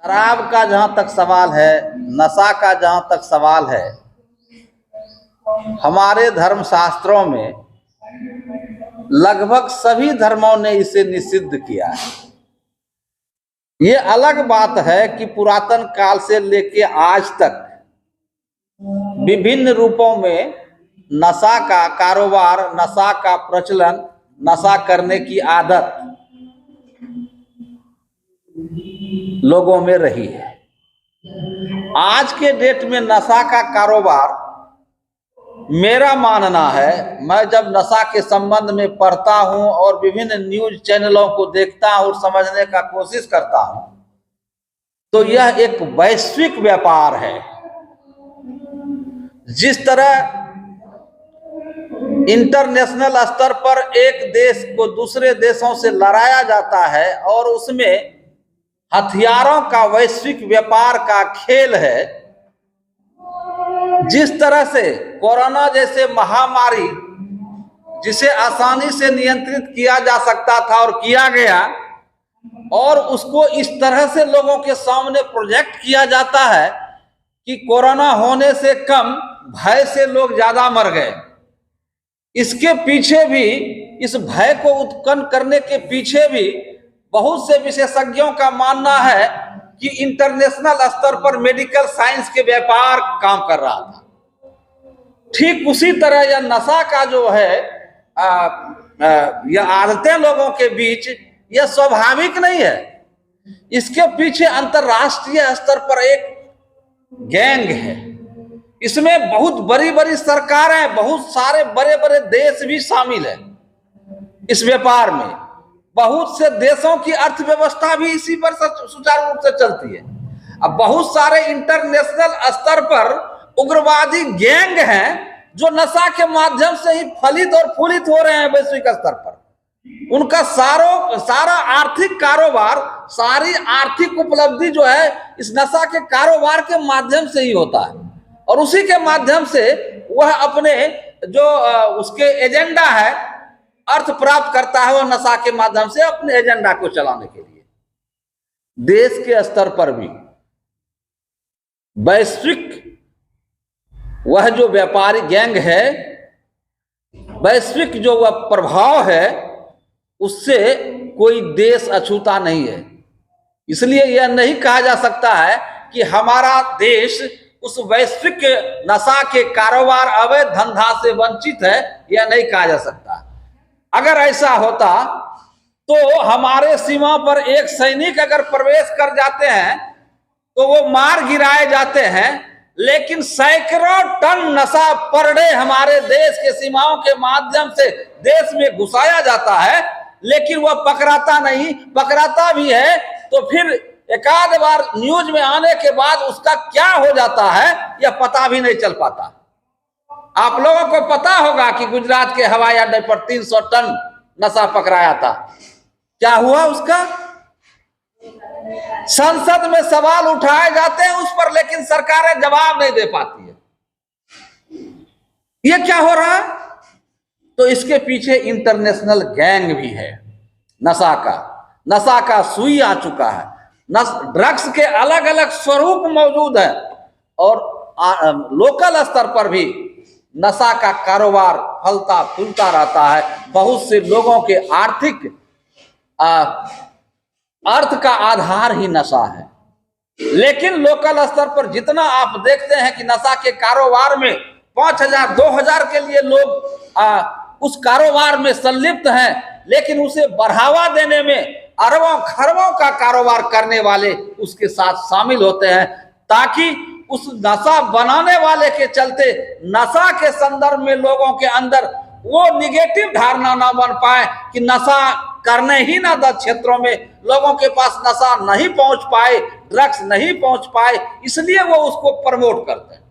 शराब का जहां तक सवाल है, नशा का जहां तक सवाल है, हमारे धर्म शास्त्रों में लगभग सभी धर्मों ने इसे निषिद्ध किया है। ये अलग बात है कि पुरातन काल से लेके आज तक विभिन्न रूपों में नशा का कारोबार, नशा का प्रचलन, नशा करने की आदत लोगों में रही है। आज के डेट में नशा का कारोबार, मेरा मानना है, मैं जब नशा के संबंध में पढ़ता हूं और विभिन्न न्यूज चैनलों को देखता हूं और समझने का कोशिश करता हूं, तो यह एक वैश्विक व्यापार है। जिस तरह इंटरनेशनल स्तर पर एक देश को दूसरे देशों से लड़ाया जाता है और उसमें हथियारों का वैश्विक व्यापार का खेल है, जिस तरह से कोरोना जैसे महामारी, जिसे आसानी से नियंत्रित किया जा सकता था और किया गया, और उसको इस तरह से लोगों के सामने प्रोजेक्ट किया जाता है कि कोरोना होने से कम, भय से लोग ज्यादा मर गए। इसके पीछे भी, इस भय को उत्पन्न करने के पीछे भी बहुत से विशेषज्ञों का मानना है कि इंटरनेशनल स्तर पर मेडिकल साइंस के व्यापार काम कर रहा था। ठीक उसी तरह यह नशा का जो है, यह आदतें लोगों के बीच, यह स्वाभाविक नहीं है। इसके पीछे अंतरराष्ट्रीय स्तर पर एक गैंग है। इसमें बहुत बड़ी बड़ी सरकारें, बहुत सारे बड़े बड़े देश भी शामिल है इस व्यापार में। बहुत से देशों की अर्थव्यवस्था भी इसी पर सुचारू रूप से चलती है। अब बहुत सारे इंटरनेशनल स्तर पर उग्रवादी गैंग हैं जो नशा के माध्यम से ही फलित और फूलित हो रहे हैं वैश्विक स्तर पर। उनका सारा आर्थिक कारोबार, सारी आर्थिक उपलब्धि जो है इस नशा के कारोबार के माध्यम से ही होता है, और उसी के माध्यम से वह अपने जो उसके एजेंडा है, अर्थ प्राप्त करता है, वह नशा के माध्यम से अपने एजेंडा को चलाने के लिए। देश के स्तर पर भी वैश्विक वह जो व्यापारी गैंग है, वैश्विक जो वह प्रभाव है, उससे कोई देश अछूता नहीं है। इसलिए यह नहीं कहा जा सकता है कि हमारा देश उस वैश्विक नशा के कारोबार, अवैध धंधा से वंचित है, यह नहीं कहा जा सकता। अगर ऐसा होता तो हमारे सीमा पर एक सैनिक अगर प्रवेश कर जाते हैं तो वो मार गिराए जाते हैं, लेकिन सैकड़ों टन नशा पर डे हमारे देश के सीमाओं के माध्यम से देश में घुसाया जाता है, लेकिन वह पकड़ाता नहीं। पकड़ाता भी है तो फिर एक आध बार न्यूज में आने के बाद उसका क्या हो जाता है यह पता भी नहीं चल पाता। आप लोगों को पता होगा कि गुजरात के हवाई अड्डे पर 300 टन नशा पकड़ाया था। क्या हुआ उसका? संसद में सवाल उठाए जाते हैं उस पर, लेकिन सरकारें जवाब नहीं दे पाती है। ये क्या हो रहा है? तो इसके पीछे इंटरनेशनल गैंग भी है नशा का सुई आ चुका है। ड्रग्स के अलग अलग स्वरूप मौजूद है, और लोकल स्तर पर भी नशा का कारोबार फलता फूलता रहता है। बहुत से लोगों के आर्थिक अर्थ का आधार ही नशा है। लेकिन लोकल स्तर पर जितना आप देखते हैं कि नशा के कारोबार में 5,000 2,000 के लिए लोग उस कारोबार में संलिप्त हैं, लेकिन उसे बढ़ावा देने में अरबों खरबों का कारोबार करने वाले उसके साथ शामिल होते हैं, ताकि उस नशा बनाने वाले के चलते नशा के संदर्भ में लोगों के अंदर वो निगेटिव धारणा ना बन पाए कि नशा करने ही ना दे क्षेत्रों में लोगों के पास नशा नहीं पहुंच पाए, ड्रग्स नहीं पहुंच पाए, इसलिए वो उसको प्रमोट करते हैं।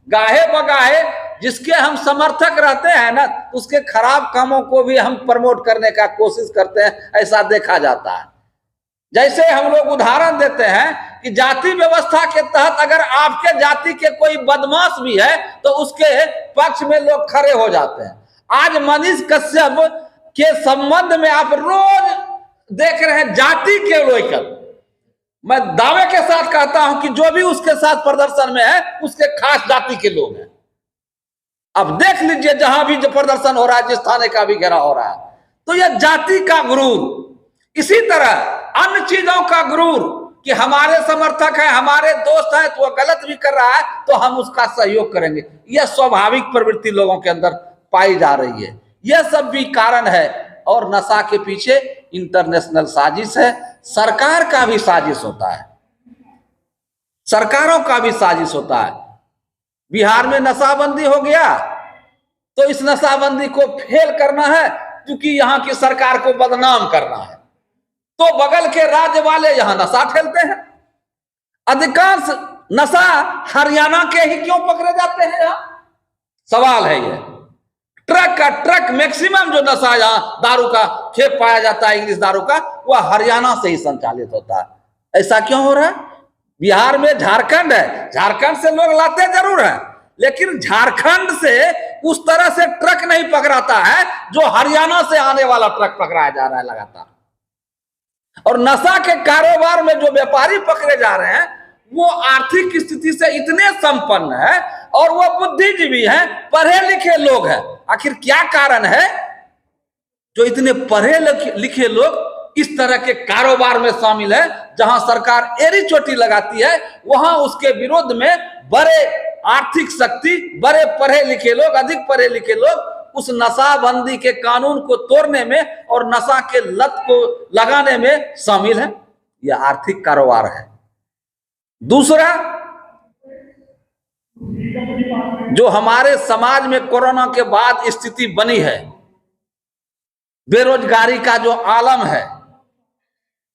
गाहे बगाहे जिसके हम समर्थक रहते हैं ना, उसके खराब कामों को भी हम प्रमोट करने का कोशिश करते हैं, ऐसा देखा जाता है। जैसे हम लोग उदाहरण देते हैं कि जाति व्यवस्था के तहत अगर आपके जाति के कोई बदमाश भी है तो उसके पक्ष में लोग खड़े हो जाते हैं। आज मनीष कश्यप के संबंध में आप रोज देख रहे हैं जाति के लेकर मैं दावे के साथ कहता हूं कि जो भी उसके साथ प्रदर्शन में है उसके खास जाति के लोग हैं। अब देख लीजिए जहां भी जो प्रदर्शन हो रहा है, जिस थाने का भी घेरा हो रहा है, तो यह जाति का गुरूर। इसी तरह अन्य चीजों का गुरूर कि हमारे समर्थक हैं, हमारे दोस्त हैं, तो वह गलत भी कर रहा है तो हम उसका सहयोग करेंगे। यह स्वाभाविक प्रवृत्ति लोगों के अंदर पाई जा रही है। यह सब भी कारण है। और नशा के पीछे इंटरनेशनल साजिश है, सरकार का भी साजिश होता है, सरकारों का भी साजिश होता है। बिहार में नशाबंदी हो गया तो इस नशाबंदी को फेल करना है, क्योंकि यहाँ की सरकार को बदनाम करना है, तो बगल के राज्य वाले यहां नशा ठेलते हैं। अधिकांश नशा हरियाणा के ही क्यों पकड़े जाते हैं? यहां सवाल है ये। ट्रक का ट्रक मैक्सिमम जो नशा यहां दारू का खेप पाया जाता है, इंग्लिश दारू का, वह हरियाणा से ही संचालित होता है। ऐसा क्यों हो रहा है? बिहार में झारखंड है, झारखंड से लोग लाते जरूर है, लेकिन झारखंड से उस तरह से ट्रक नहीं पकड़ाता है जो हरियाणा से आने वाला ट्रक पकड़ाया जा रहा है लगातार। और नशा के कारोबार में जो व्यापारी पकड़े जा रहे हैं वो आर्थिक स्थिति से इतने संपन्न है और वो बुद्धिजीवी हैं, पढ़े लिखे लोग हैं। आखिर क्या कारण है जो इतने पढ़े लिखे लोग इस तरह के कारोबार में शामिल है? जहां सरकार एड़ी चोटी लगाती है वहां उसके विरोध में बड़े आर्थिक शक्ति, बड़े पढ़े लिखे लोग, अधिक पढ़े लिखे लोग उस नशाबंदी के कानून को तोड़ने में और नशा के लत को लगाने में शामिल है। यह आर्थिक कारोबार है। दूसरा, जो हमारे समाज में कोरोना के बाद स्थिति बनी है, बेरोजगारी का जो आलम है,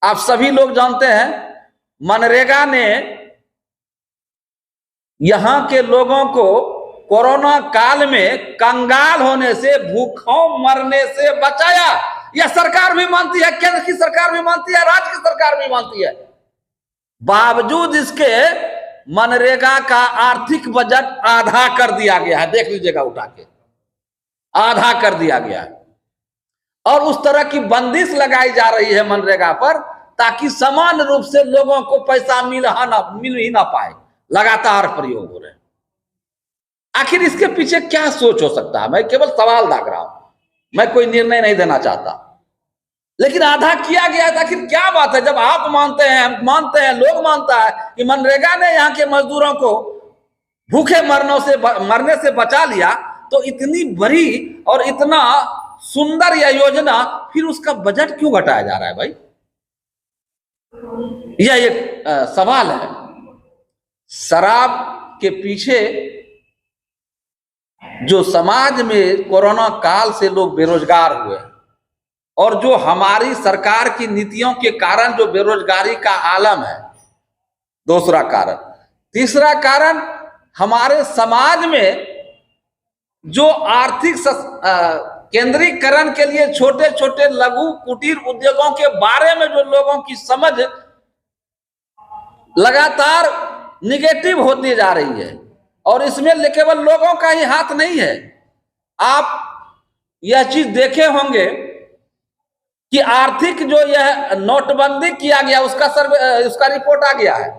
आप सभी लोग जानते हैं मनरेगा ने यहां के लोगों को कोरोना काल में कंगाल होने से, भूखों मरने से बचाया। यह सरकार भी मानती है, केंद्र की सरकार भी मानती है, राज्य की सरकार भी मानती है। बावजूद इसके मनरेगा का आर्थिक बजट आधा कर दिया गया है। देख लीजिएगा उठा के, आधा कर दिया गया है। और उस तरह की बंदिश लगाई जा रही है मनरेगा पर, ताकि समान रूप से लोगों को पैसा मिल ही ना पाए। लगातार प्रयोग हो रहे हैं। आखिर इसके पीछे क्या सोच हो सकता है? मैं केवल सवाल दाग रहा हूं, मैं कोई निर्णय नहीं देना चाहता। लेकिन आधा किया गया है, आखिर क्या बात है? जब आप मानते हैं, हम मानते हैं, लोग मानता है कि मनरेगा ने यहाँ के मजदूरों को भूखे मरने से बचा लिया, तो इतनी बड़ी और इतना सुंदर यह योजना, फिर उसका बजट क्यों घटाया जा रहा है भाई? यह एक सवाल है। शराब के पीछे जो समाज में कोरोना काल से लोग बेरोजगार हुए और जो हमारी सरकार की नीतियों के कारण जो बेरोजगारी का आलम है, दूसरा कारण। तीसरा कारण, हमारे समाज में जो आर्थिक केंद्रीकरण के लिए छोटे छोटे लघु कुटीर उद्योगों के बारे में जो लोगों की समझ लगातार निगेटिव होती जा रही है। और इसमें केवल लोगों का ही हाथ नहीं है। आप यह चीज देखे होंगे कि आर्थिक जो यह नोटबंदी किया गया, उसका रिपोर्ट आ गया है।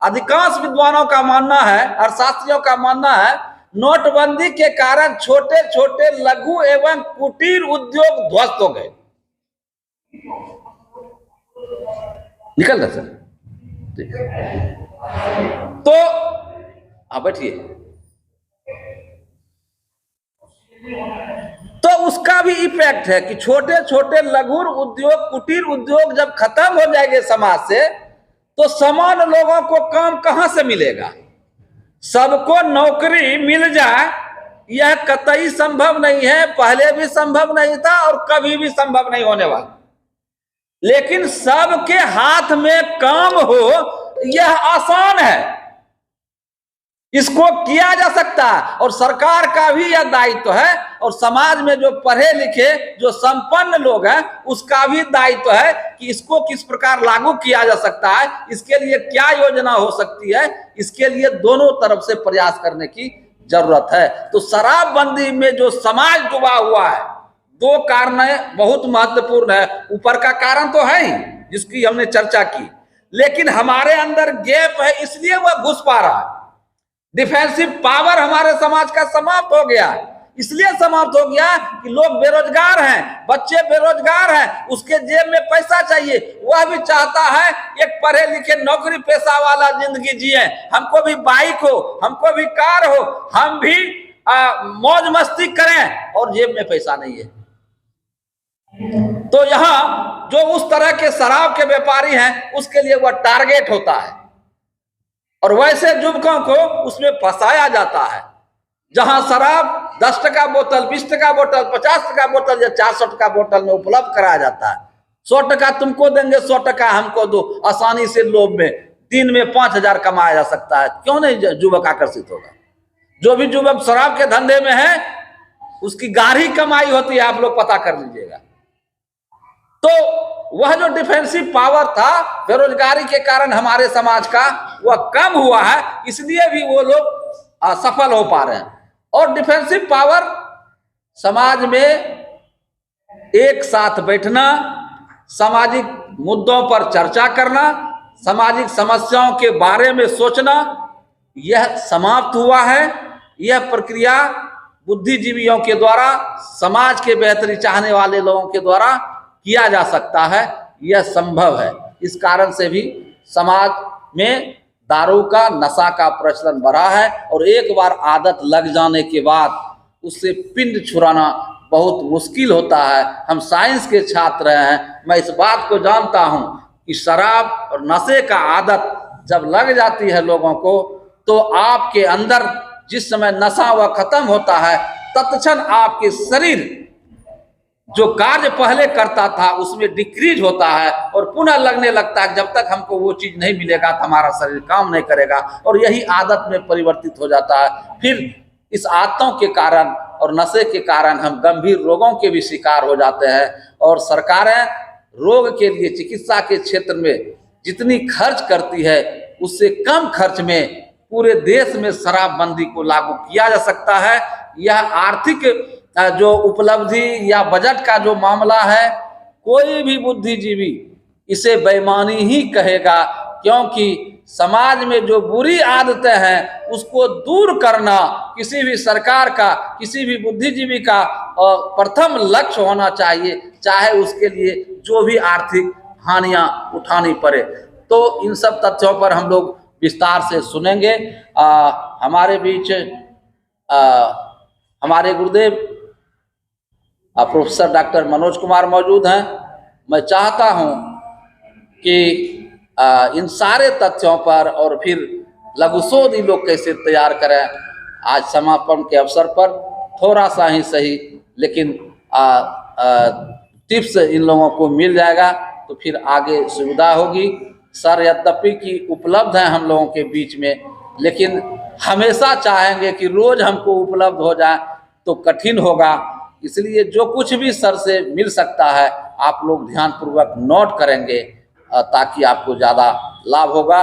अधिकांश विद्वानों का मानना है, अर्थशास्त्रियों का मानना है, नोटबंदी के कारण छोटे छोटे लघु एवं कुटीर उद्योग ध्वस्त हो गए। निकल रहा सर? तो आप बैठिए। तो उसका भी इफेक्ट है कि छोटे छोटे लघु उद्योग, कुटीर उद्योग जब खत्म हो जाएंगे समाज से, तो समान लोगों को काम कहां से मिलेगा? सबको नौकरी मिल जाए यह कतई संभव नहीं है, पहले भी संभव नहीं था और कभी भी संभव नहीं होने वाला। लेकिन सबके हाथ में काम हो यह आसान है, इसको किया जा सकता है। और सरकार का भी यह दायित्व है और समाज में जो पढ़े लिखे, जो संपन्न लोग हैं, उसका भी दायित्व है कि इसको किस प्रकार लागू किया जा सकता है, इसके लिए क्या योजना हो सकती है। इसके लिए दोनों तरफ से प्रयास करने की जरूरत है। तो शराबबंदी में जो समाज डूबा हुआ है, दो कारण बहुत महत्वपूर्ण है। ऊपर का कारण तो है ही जिसकी हमने चर्चा की, लेकिन हमारे अंदर गैप है, इसलिए वह घुस पा रहा है। डिफेंसिव पावर हमारे समाज का समाप्त हो गया, इसलिए समाप्त हो गया कि लोग बेरोजगार हैं, बच्चे बेरोजगार हैं, उसके जेब में पैसा चाहिए, वह भी चाहता है एक पढ़े लिखे नौकरी पेशा वाला जिंदगी जिए, हमको भी बाइक हो, हमको भी कार हो, हम भी मौज मस्ती करें, और जेब में पैसा नहीं है। तो यहां जो उस तरह के शराब के व्यापारी हैं, उसके लिए वह टारगेट होता है, और वैसे युवकों को उसमें फंसाया जाता है। जहां शराब 10 टका बोतल, 20 टका बोतल, 50 टका बोतल या 400 टका बोतल में उपलब्ध कराया जाता है। 100 टका तुमको देंगे, 100 टका हमको दो, आसानी से लोभ में दिन में 5000 कमाया जा सकता है। क्यों नहीं युवक आकर्षित होगा? जो भी युवक शराब के धंधे में है, उसकी गाढ़ी कमाई होती है, आप लोग पता कर लीजिएगा। तो वह जो डिफेंसिव पावर था बेरोजगारी के कारण हमारे समाज का, वह कम हुआ है, इसलिए भी वो लोग सफल हो पा रहे हैं। और डिफेंसिव पावर समाज में एक साथ बैठना, सामाजिक मुद्दों पर चर्चा करना, सामाजिक समस्याओं के बारे में सोचना, यह समाप्त हुआ है। यह प्रक्रिया बुद्धिजीवियों के द्वारा, समाज के बेहतरी चाहने वाले लोगों के द्वारा किया जा सकता है, यह संभव है। इस कारण से भी समाज में दारू का, नशा का प्रचलन बढ़ा है, और एक बार आदत लग जाने के बाद उससे पिंड छुड़ाना बहुत मुश्किल होता है। हम साइंस के छात्र हैं, मैं इस बात को जानता हूं कि शराब और नशे का आदत जब लग जाती है लोगों को, तो आपके अंदर जिस समय नशा वह खत्म होता है, तत्क्षण आपके शरीर जो कार्य पहले करता था उसमें डिक्रीज होता है, और पुनः लगने लगता है जब तक हमको वो चीज नहीं मिलेगा तो हमारा शरीर काम नहीं करेगा, और यही आदत में परिवर्तित हो जाता है। फिर इस आदतों के कारण और नशे के कारण हम गंभीर रोगों के भी शिकार हो जाते हैं। और सरकारें रोग के लिए चिकित्सा के क्षेत्र में जितनी खर्च करती है, उससे कम खर्च में पूरे देश में शराबबंदी को लागू किया जा सकता है। यह आर्थिक जो उपलब्धि या बजट का जो मामला है, कोई भी बुद्धिजीवी इसे बेईमानी ही कहेगा, क्योंकि समाज में जो बुरी आदतें हैं उसको दूर करना किसी भी सरकार का, किसी भी बुद्धिजीवी का प्रथम लक्ष्य होना चाहिए, चाहे उसके लिए जो भी आर्थिक हानियां उठानी पड़े। तो इन सब तथ्यों पर हम लोग विस्तार से सुनेंगे। हमारे बीच हमारे गुरुदेव प्रोफेसर डॉक्टर मनोज कुमार मौजूद हैं। मैं चाहता हूं कि इन सारे तथ्यों पर, और फिर लघुशोध लोग कैसे तैयार करें, आज समापन के अवसर पर थोड़ा सा ही सही, लेकिन टिप्स इन लोगों को मिल जाएगा, तो फिर आगे सुविधा होगी। सर यद्यपि कि उपलब्ध हैं हम लोगों के बीच में, लेकिन हमेशा चाहेंगे कि रोज हमको उपलब्ध हो जाए तो कठिन होगा। इसलिए जो कुछ भी सर से मिल सकता है आप लोग ध्यानपूर्वक नोट करेंगे, ताकि आपको ज़्यादा लाभ होगा।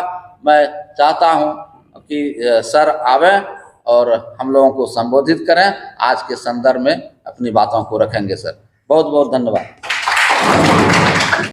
मैं चाहता हूं कि सर आवें और हम लोगों को संबोधित करें, आज के संदर्भ में अपनी बातों को रखेंगे। सर बहुत बहुत धन्यवाद।